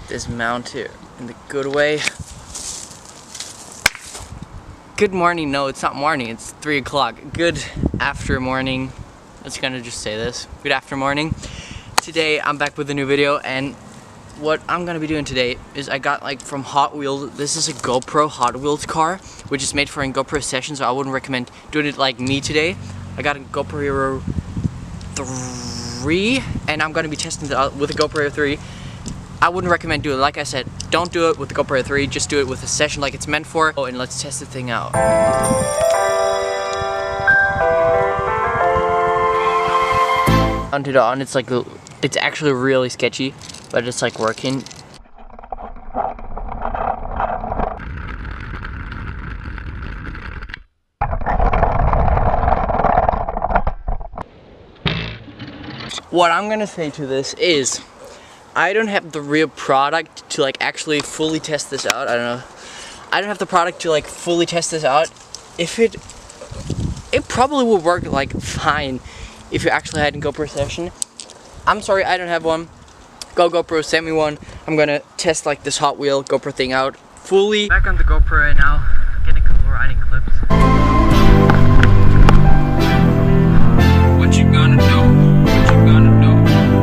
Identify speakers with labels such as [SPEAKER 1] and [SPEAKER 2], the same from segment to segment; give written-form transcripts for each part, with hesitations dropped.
[SPEAKER 1] this mount here in the good way. Good morning. No, it's not morning. It's 3 o'clock. Good after morning. I was gonna just say this. Good after morning. Today I'm back with a new video, and what I'm gonna be doing today is I got like from Hot Wheels. This is a GoPro Hot Wheels car, which is made for a GoPro session, so I wouldn't recommend doing it like me today. I got a GoPro Hero 3, and I'm gonna be testing it out with a GoPro Hero 3. I wouldn't recommend doing it. Like I said, don't do it with the GoPro Hero 3. Just do it with a session like it's meant for. Oh, and let's test the thing out. Onto the on, it's like it's actually really sketchy, but it's like working. What I'm gonna say to this is, I don't have the real product to like actually fully test this out. I don't have the product to like fully test this out. If it probably would work like fine if you actually had a GoPro session. I'm sorry, I don't have one. Go GoPro, send me one. I'm gonna test like this Hot Wheel GoPro thing out fully. Back on the GoPro right now, getting a couple riding clips. What you gonna do? What you gonna do?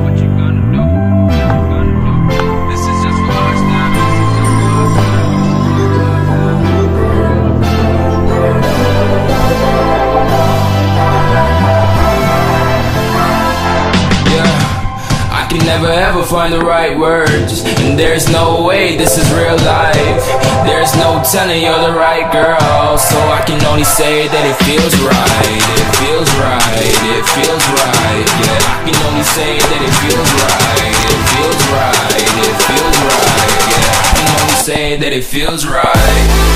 [SPEAKER 1] What you gonna do? What you gonna do? This is just for us now.
[SPEAKER 2] Never ever find the right words, and there's no way this is real life. There's no telling you're the right girl, so I can only say that it feels right. It feels right, it feels right. Yeah, I can only say that it feels right. It feels right, it feels right. Yeah, I can only say that it feels right.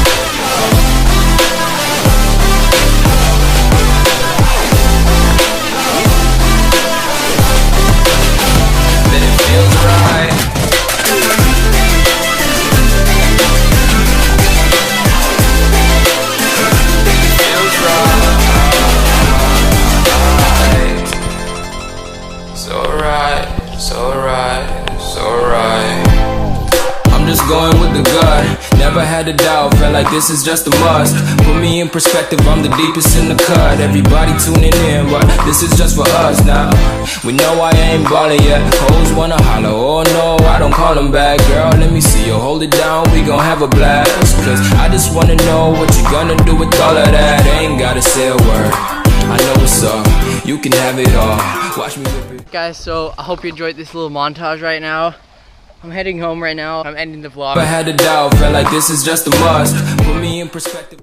[SPEAKER 2] Going with the gut, never had a doubt, felt like this is just a must. Put me in perspective, I'm the deepest in the cut. Everybody tuning in, but this is just for us now. We know I ain't ballin' yet, hoes wanna holler, oh no, I don't call them back. Girl, let me see you hold it down, we gon' have a blast. Cause I just wanna know what you gonna do with all of that. Ain't gotta say a word, I know what's up, you can have it all. Watch me whip it.
[SPEAKER 1] Guys, so I hope you enjoyed this little montage right now. I'm heading home right now. I'm ending the vlog.
[SPEAKER 2] I had a doubt, felt like this is just a must. Put me in perspective.